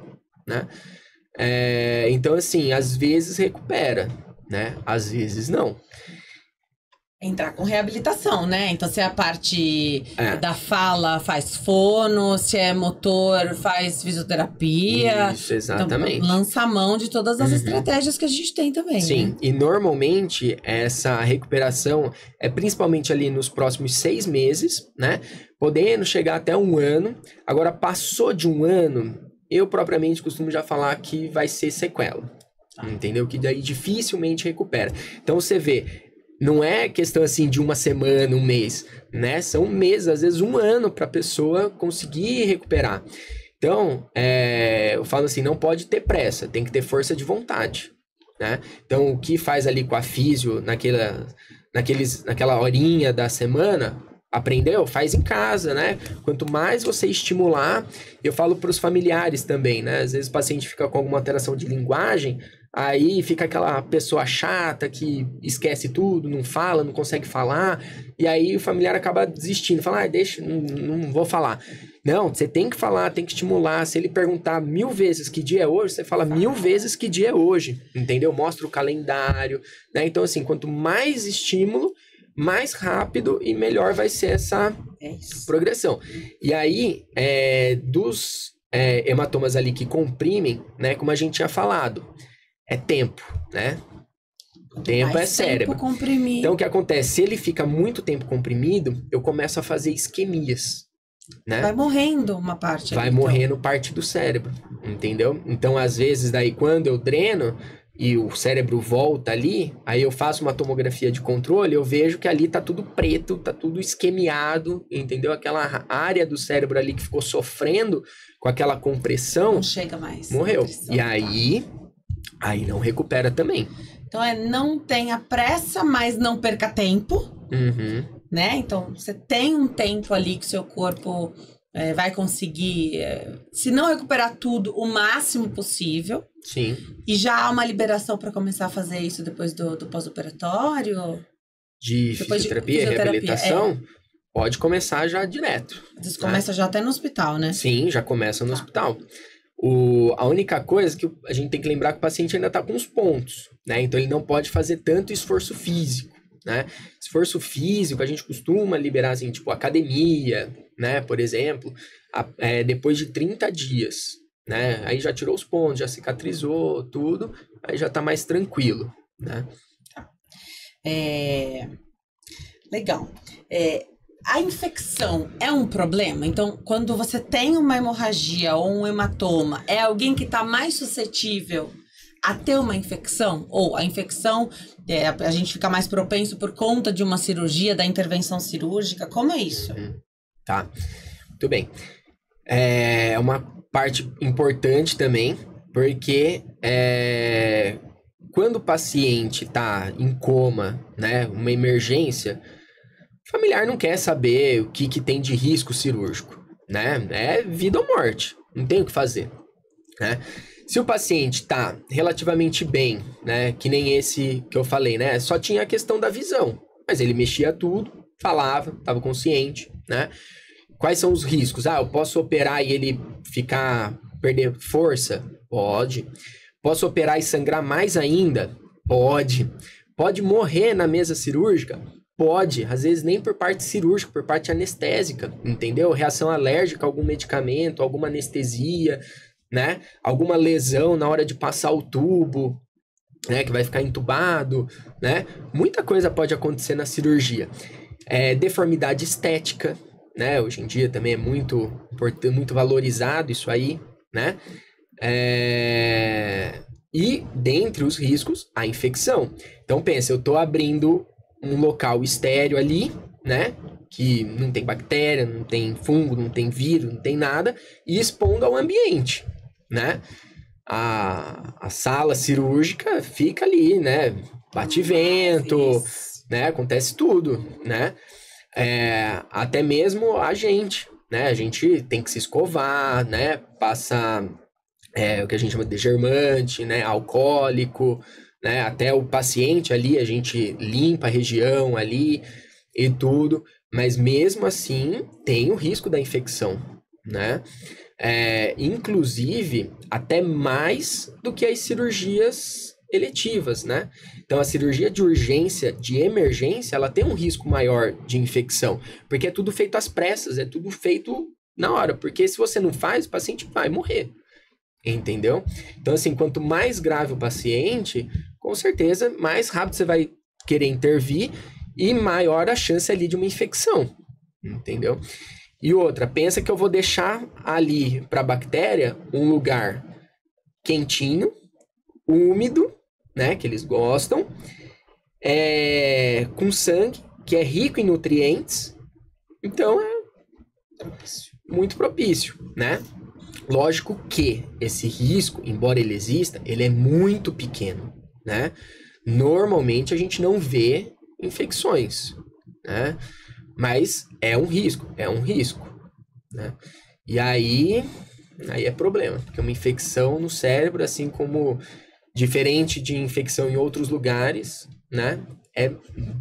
né? Então, assim, às vezes recupera, né? Às vezes não. Entrar com reabilitação, né? Então, se é a parte da fala, faz fono, se é motor, faz fisioterapia. Isso, exatamente. Então, lança a mão de todas as estratégias que a gente tem também. Sim, né? E normalmente essa recuperação é principalmente ali nos próximos 6 meses, né? Podendo chegar até 1 ano. Agora, passou de 1 ano, eu propriamente costumo já falar que vai ser sequela. Entendeu? Que daí dificilmente recupera. Então, você vê... Não é questão assim de 1 semana, 1 mês, né? São meses, às vezes 1 ano para a pessoa conseguir recuperar. Então, eu falo assim, não pode ter pressa, tem que ter força de vontade, né? Então, o que faz ali com a físio naquela horinha da semana, aprendeu? Faz em casa, né? Quanto mais você estimular, eu falo para os familiares também, né? Às vezes o paciente fica com alguma alteração de linguagem, aí fica aquela pessoa chata que esquece tudo, não fala, não consegue falar, e aí o familiar acaba desistindo, fala, deixa, não vou falar. Não, você tem que falar, tem que estimular. Se ele perguntar 1000 vezes que dia é hoje, você fala 1000 vezes que dia é hoje, entendeu? Mostra o calendário, né? Então, assim, quanto mais estímulo, mais rápido e melhor vai ser essa progressão. E aí, dos hematomas ali que comprimem, né? Como a gente tinha falado, é tempo, né? Tempo é cérebro. Então, o que acontece? Se ele fica muito tempo comprimido, eu começo a fazer isquemias, né? Vai morrendo uma parte. Vai morrendo parte do cérebro, entendeu? Então, às vezes, daí quando eu dreno e o cérebro volta ali, aí eu faço uma tomografia de controle, eu vejo que ali tá tudo preto, tá tudo isquemiado, entendeu? Aquela área do cérebro ali que ficou sofrendo com aquela compressão... Não chega mais. Morreu. E aí não recupera também. Então, não tenha pressa, mas não perca tempo, né? Então, você tem um tempo ali que o seu corpo vai conseguir, se não recuperar tudo, o máximo possível. Sim. E já há uma liberação para começar a fazer isso depois do pós-operatório? De fisioterapia, reabilitação? Pode começar já direto. Você começa já até no hospital, né? Sim, já começa no hospital. A única coisa que a gente tem que lembrar que o paciente ainda está com os pontos, né? Então, ele não pode fazer tanto esforço físico, né? Esforço físico, a gente costuma liberar, assim, tipo, academia, né? Por exemplo, depois de 30 dias, né? Aí já tirou os pontos, já cicatrizou, tudo, aí já tá mais tranquilo, né? Legal. A infecção é um problema? Então, quando você tem uma hemorragia ou um hematoma, é alguém que está mais suscetível a ter uma infecção? Ou a infecção, a gente fica mais propenso por conta de uma cirurgia, da intervenção cirúrgica? Como é isso? Tá, muito bem. É uma parte importante também, porque quando o paciente está em coma, né, uma emergência... O familiar não quer saber o que tem de risco cirúrgico, né? É vida ou morte, não tem o que fazer, né? Se o paciente está relativamente bem, né? Que nem esse que eu falei, né? Só tinha a questão da visão, mas ele mexia tudo, falava, estava consciente, né? Quais são os riscos? Eu posso operar e ele perder força? Pode. Posso operar e sangrar mais ainda? Pode. Pode morrer na mesa cirúrgica? Pode, às vezes nem por parte cirúrgica, por parte anestésica, entendeu? Reação alérgica a algum medicamento, alguma anestesia, né? Alguma lesão na hora de passar o tubo, né? Que vai ficar entubado, né? Muita coisa pode acontecer na cirurgia. Deformidade estética, né? Hoje em dia também é muito valorizado isso aí, né? E dentre os riscos, a infecção. Então pensa, eu tô abrindo um local estéreo ali, né? Que não tem bactéria, não tem fungo, não tem vírus, não tem nada, e expondo ao ambiente, né? A sala cirúrgica fica ali, né? Bate vento, né? Acontece tudo, né? Até mesmo a gente, né? A gente tem que se escovar, né? Passa o que a gente chama de degermante, né? Alcoólico, né? Até o paciente ali, a gente limpa a região ali e tudo, mas mesmo assim tem o risco da infecção, né? Inclusive, até mais do que as cirurgias eletivas, né? Então, a cirurgia de urgência, de emergência, ela tem um risco maior de infecção, porque é tudo feito às pressas, é tudo feito na hora, porque se você não faz, o paciente vai morrer, entendeu? Então, assim, quanto mais grave o paciente, com certeza, mais rápido você vai querer intervir e maior a chance ali de uma infecção, entendeu? E outra, pensa que eu vou deixar ali para a bactéria um lugar quentinho, úmido, né, que eles gostam, com sangue, que é rico em nutrientes, então muito propício, né? Lógico que esse risco, embora ele exista, ele é muito pequeno, né? Normalmente a gente não vê infecções, né? Mas é um risco, né? E aí é problema, porque uma infecção no cérebro, assim como diferente de infecção em outros lugares, né? É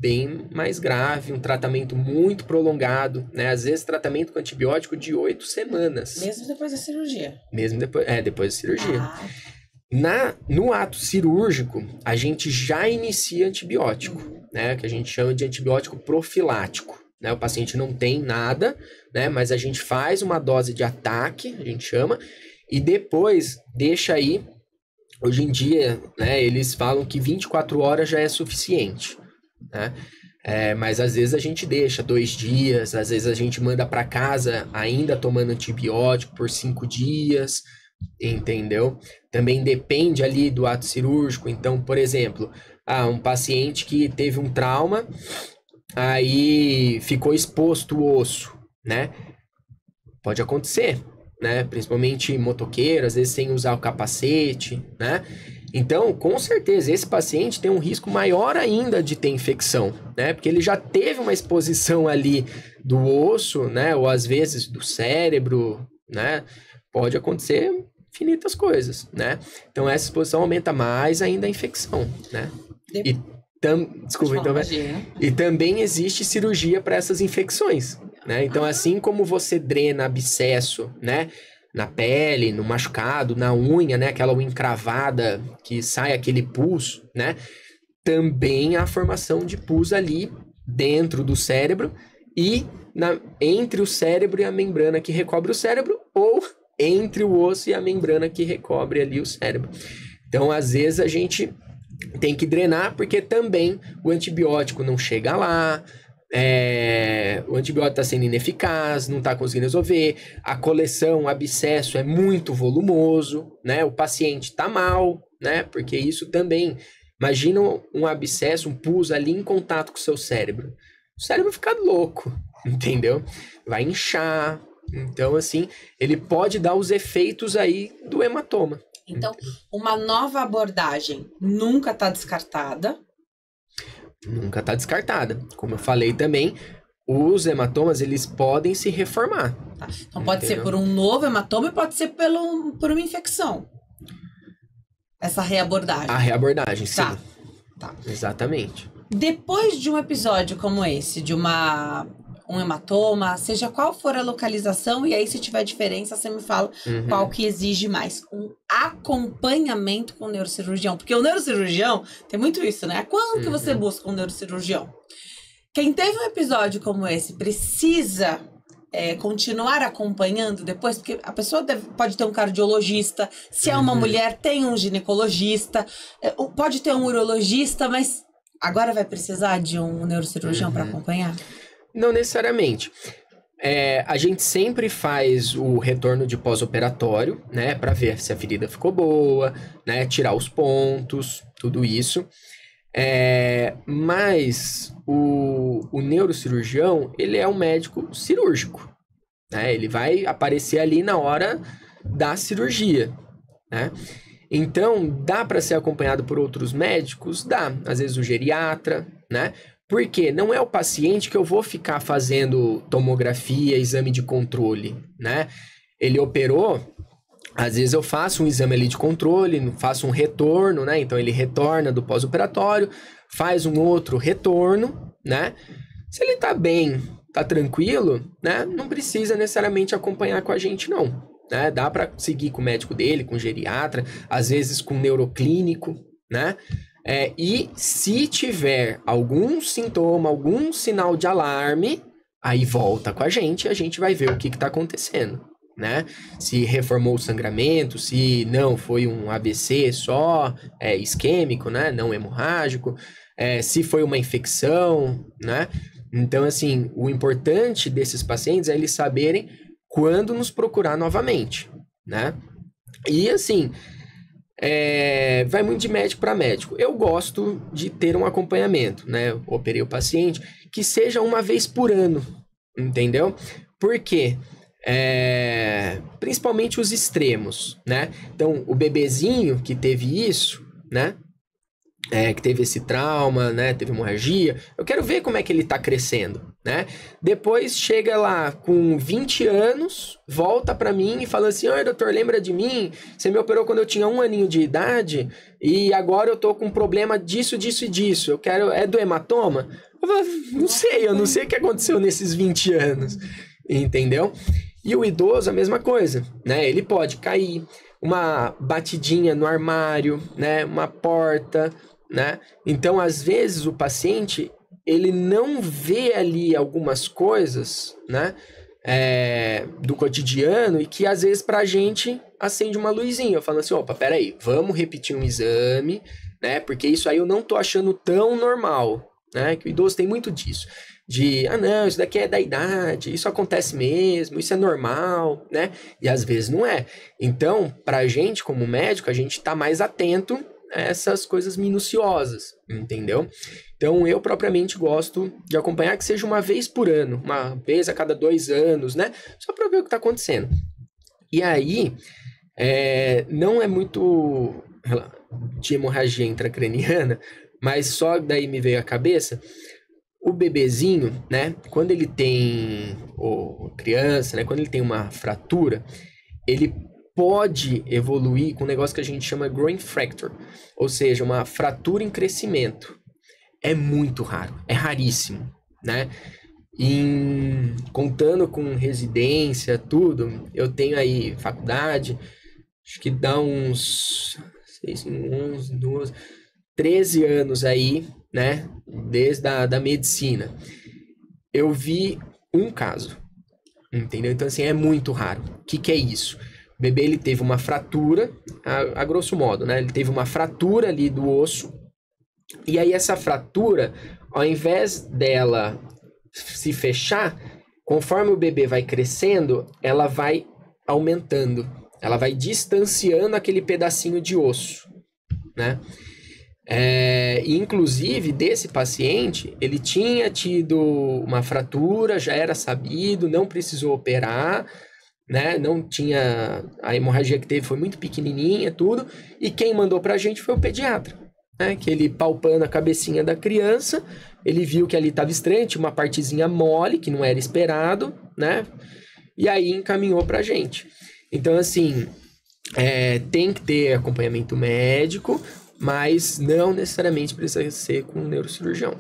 bem mais grave, um tratamento muito prolongado, né? Às vezes tratamento com antibiótico de 8 semanas. Mesmo depois da cirurgia? Mesmo depois da cirurgia. No ato cirúrgico, a gente já inicia antibiótico, né? Que a gente chama de antibiótico profilático. Né? O paciente não tem nada, né? Mas a gente faz uma dose de ataque, a gente chama, e depois deixa aí. Hoje em dia, né, eles falam que 24 horas já é suficiente, né? Mas às vezes a gente deixa 2 dias, às vezes a gente manda para casa ainda tomando antibiótico por 5 dias, entendeu? Também depende ali do ato cirúrgico. Então, por exemplo, um paciente que teve um trauma, aí ficou exposto o osso, né? Pode acontecer, né? Principalmente motoqueiro, às vezes sem usar o capacete, né? Então, com certeza, esse paciente tem um risco maior ainda de ter infecção, né? Porque ele já teve uma exposição ali do osso, né? Ou às vezes do cérebro, né? Pode acontecer infinitas coisas, né? Então, essa exposição aumenta mais ainda a infecção, né? Desculpa, então, e também existe cirurgia para essas infecções, né? Então, assim como você drena abscesso, né? Na pele, no machucado, na unha, né? Aquela unha encravada que sai aquele pus, né? Também há a formação de pus ali dentro do cérebro e entre o cérebro e a membrana que recobre o cérebro, ou entre o osso e a membrana que recobre ali o cérebro. Então, às vezes, a gente tem que drenar, porque também o antibiótico não chega lá, o antibiótico está sendo ineficaz, não está conseguindo resolver, a coleção, o abscesso é muito volumoso, né? O paciente está mal, né? Porque isso também, imagina um abscesso, um pus ali em contato com o seu cérebro. O cérebro fica louco, entendeu? Vai inchar. Então, assim, ele pode dar os efeitos aí do hematoma. Então, uma nova abordagem nunca está descartada. Nunca está descartada. Como eu falei também, os hematomas, eles podem se reformar. Tá. Então, pode ser por um novo hematoma e pode ser por uma infecção. Essa reabordagem. A reabordagem, sim. Tá. Exatamente. Depois de um episódio como esse, de um hematoma, seja qual for a localização, e aí se tiver diferença, você me fala qual que exige mais. Um acompanhamento com o neurocirurgião. Porque o neurocirurgião, tem muito isso, né? Quando que você busca um neurocirurgião? Quem teve um episódio como esse precisa continuar acompanhando depois? Porque a pessoa pode ter um cardiologista, se é uma mulher, tem um ginecologista, pode ter um urologista, mas agora vai precisar de um neurocirurgião para acompanhar? Não necessariamente. A gente sempre faz o retorno de pós-operatório, né, para ver se a ferida ficou boa, né, tirar os pontos, tudo isso. Mas o neurocirurgião, ele é um médico cirúrgico, né? Ele vai aparecer ali na hora da cirurgia, né? Então, dá para ser acompanhado por outros médicos? Dá. Às vezes o geriatra, né? Porque não é o paciente que eu vou ficar fazendo tomografia, exame de controle, né? Ele operou, às vezes eu faço um exame ali de controle, faço um retorno, né? Então ele retorna do pós-operatório, faz um outro retorno, né? Se ele tá bem, tá tranquilo, né? Não precisa necessariamente acompanhar com a gente, não, né? Dá para seguir com o médico dele, com o geriatra, às vezes com o neuroclínico, né? E se tiver algum sintoma, algum sinal de alarme, aí volta com a gente vai ver o que está acontecendo, né? Se reformou o sangramento, se não foi um AVC só, isquêmico, né? Não hemorrágico, se foi uma infecção, né? Então, assim, o importante desses pacientes é eles saberem quando nos procurar novamente, né? E, assim... vai muito de médico para médico. Eu gosto de ter um acompanhamento, né? Eu operei o paciente, que seja uma vez por ano, entendeu? Por quê? Principalmente os extremos, né? Então, o bebezinho que teve isso, né? Que teve esse trauma, né? Teve hemorragia. Eu quero ver como é que ele tá crescendo, né? Depois chega lá com 20 anos, volta pra mim e fala assim: oi, doutor, lembra de mim? Você me operou quando eu tinha 1 aninho de idade e agora eu tô com problema disso, disso e disso. Eu quero... É do hematoma? Eu falo, eu não sei o que aconteceu nesses 20 anos, entendeu? E o idoso, a mesma coisa, né? Ele pode cair, uma batidinha no armário, né? Uma porta, né? Então, às vezes, o paciente, ele não vê ali algumas coisas, né? Do cotidiano e que, às vezes, pra gente, acende uma luzinha. Eu falo assim, opa, peraí, vamos repetir um exame, né? Porque isso aí eu não tô achando tão normal, né? Que o idoso tem muito disso. Não, isso daqui é da idade, isso acontece mesmo, isso é normal, né? E às vezes não é. Então, pra gente, como médico, a gente tá mais atento a essas coisas minuciosas, entendeu? Então, eu propriamente gosto de acompanhar que seja uma vez por ano, uma vez a cada 2 anos, né? Só pra ver o que tá acontecendo. E aí, não é muito de hemorragia intracraniana, mas só daí me veio à cabeça... O bebezinho, né, quando ele tem, ou criança, né, quando ele tem uma fratura, ele pode evoluir com um negócio que a gente chama growing fracture, ou seja, uma fratura em crescimento. É muito raro, é raríssimo, né? Contando com residência, tudo, eu tenho aí faculdade, acho que dá uns 11, 12, 13 anos aí, né, desde da medicina, eu vi um caso, entendeu? Então, assim, é muito raro. O que é isso? O bebê, ele teve uma fratura, a grosso modo, né? Ele teve uma fratura ali do osso, e aí essa fratura, ao invés dela se fechar, conforme o bebê vai crescendo, ela vai aumentando, ela vai distanciando aquele pedacinho de osso, né? Inclusive, desse paciente, ele tinha tido uma fratura, já era sabido, não precisou operar, né? Não tinha... A hemorragia que teve foi muito pequenininha, tudo. E quem mandou pra gente foi o pediatra, né? Que ele, palpando a cabecinha da criança, ele viu que ali estava estranho, tinha uma partezinha mole, que não era esperado, né? E aí encaminhou pra gente. Então, assim, tem que ter acompanhamento médico, mas não necessariamente precisa ser com um neurocirurgião.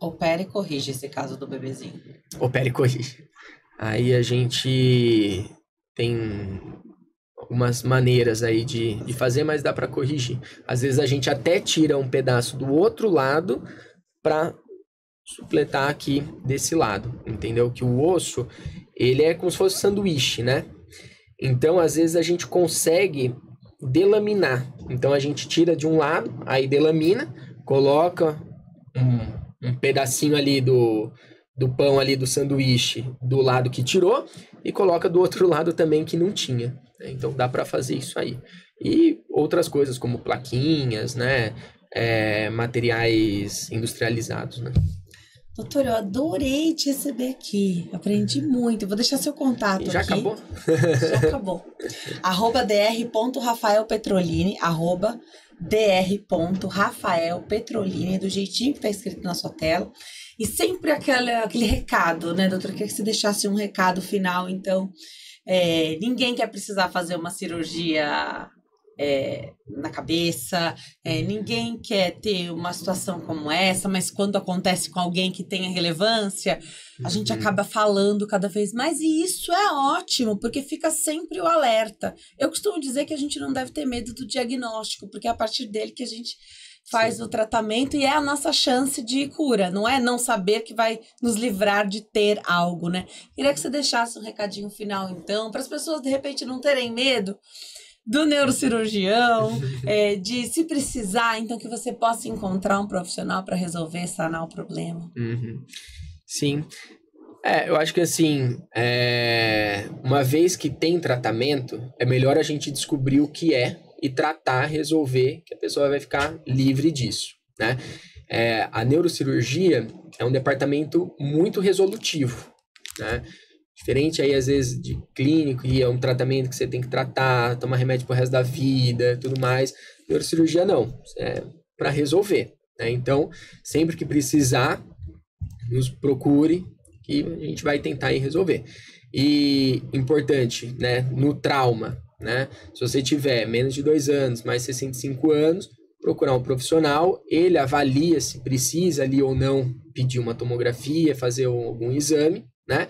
Opera e corrige esse caso do bebezinho. Opera e corrige. Aí a gente tem algumas maneiras aí de fazer, mas dá para corrigir. Às vezes a gente até tira um pedaço do outro lado para supletar aqui desse lado, entendeu? Que o osso, ele é como se fosse um sanduíche, né? Então, às vezes, a gente consegue delaminar. Então, a gente tira de um lado, aí delamina, coloca um pedacinho ali do pão ali do sanduíche do lado que tirou e coloca do outro lado também que não tinha. Então, dá para fazer isso aí. E outras coisas como plaquinhas, né? Materiais industrializados, né? Doutor, eu adorei te receber aqui. Aprendi muito. Vou deixar seu contato aqui. Já acabou? Já acabou. @dr.rafaelpetrolini, @dr.rafaelpetrolini, do jeitinho que tá escrito na sua tela. E sempre aquele recado, né, doutor? Eu queria que você deixasse um recado final, então. Ninguém quer precisar fazer uma cirurgia na cabeça, ninguém quer ter uma situação como essa, mas quando acontece com alguém que tenha relevância, a gente acaba falando cada vez mais, e isso é ótimo, porque fica sempre o alerta. Eu costumo dizer que a gente não deve ter medo do diagnóstico, porque é a partir dele que a gente faz o tratamento e é a nossa chance de cura, não é não saber que vai nos livrar de ter algo, né? Queria que você deixasse um recadinho final, então, para as pessoas, de repente, não terem medo do neurocirurgião, de se precisar, então que você possa encontrar um profissional para resolver, sanar o problema. Sim. Eu acho que assim, uma vez que tem tratamento, é melhor a gente descobrir o que é e tratar, resolver, que a pessoa vai ficar livre disso, né? A neurocirurgia é um departamento muito resolutivo, né? Diferente aí, às vezes, de clínico, e é um tratamento que você tem que tratar, tomar remédio pro resto da vida, tudo mais. Neurocirurgia não, é para resolver, né? Então, sempre que precisar, nos procure, que a gente vai tentar ir resolver. E, importante, né, no trauma, né? Se você tiver menos de 2 anos, mais 65 anos, procurar um profissional, ele avalia se precisa ali ou não pedir uma tomografia, fazer algum exame, né?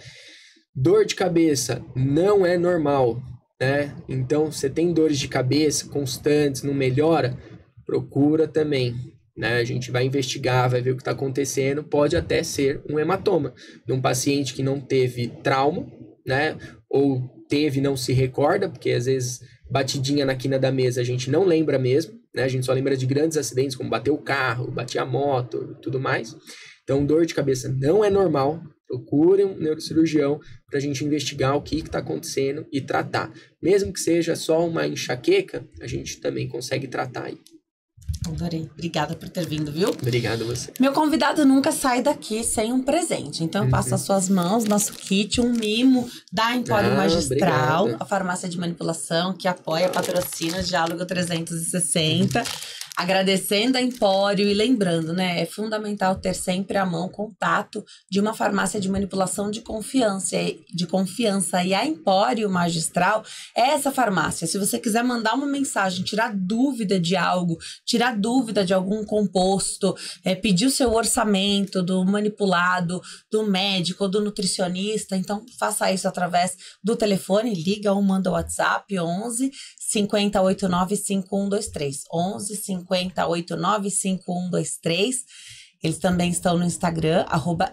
Dor de cabeça não é normal, né? Então, você tem dores de cabeça constantes, não melhora, procura também, né? A gente vai investigar, vai ver o que está acontecendo, pode até ser um hematoma de um paciente que não teve trauma, né? Ou teve e não se recorda, porque às vezes batidinha na quina da mesa a gente não lembra mesmo, né? A gente só lembra de grandes acidentes, como bater o carro, bater a moto, tudo mais. Então, dor de cabeça não é normal. Procure um neurocirurgião para a gente investigar o que está acontecendo e tratar. Mesmo que seja só uma enxaqueca, a gente também consegue tratar aí. Adorei. Obrigada por ter vindo, viu? Obrigado a você. Meu convidado nunca sai daqui sem um presente. Então, eu passo às suas mãos, nosso kit, um mimo da Empório Magistral, obrigado. A farmácia de manipulação que apoia, patrocina Diálogo 360. Agradecendo a Empório e lembrando, né? É fundamental ter sempre à mão contato de uma farmácia de manipulação de confiança. E a Empório Magistral é essa farmácia. Se você quiser mandar uma mensagem, tirar dúvida de algo, tirar dúvida de algum composto, pedir o seu orçamento do manipulado, do médico ou do nutricionista, então faça isso através do telefone, liga ou manda o WhatsApp 11 5089 5123. 11 5089 5123. Eles também estão no Instagram,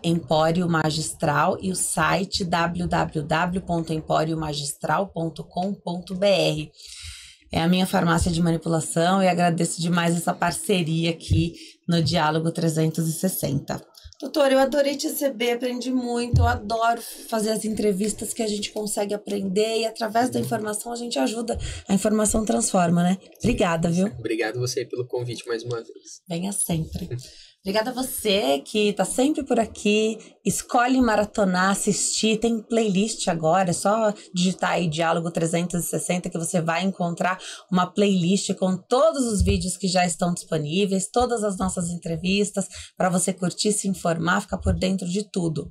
@Empório Magistral, e o site www.emporiomagistral.com.br. É a minha farmácia de manipulação e agradeço demais essa parceria aqui no Diálogo 360. Doutor, eu adorei te receber, aprendi muito, eu adoro fazer as entrevistas que a gente consegue aprender e através da informação a gente ajuda, a informação transforma, né? Obrigada, viu? Obrigado você pelo convite mais uma vez. Venha sempre. Obrigada a você que tá sempre por aqui, escolhe maratonar, assistir, tem playlist agora, é só digitar aí Diálogo 360 que você vai encontrar uma playlist com todos os vídeos que já estão disponíveis, todas as nossas entrevistas, para você curtir, se informar, ficar por dentro de tudo.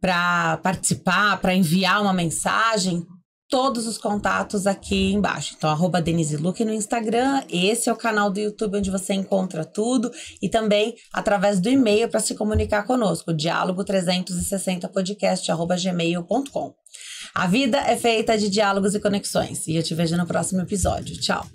Para participar, para enviar uma mensagem, todos os contatos aqui embaixo. Então, @Denise Luque no Instagram, esse é o canal do YouTube onde você encontra tudo, e também através do e-mail para se comunicar conosco, diálogo360podcast@gmail.com. A vida é feita de diálogos e conexões, e eu te vejo no próximo episódio. Tchau!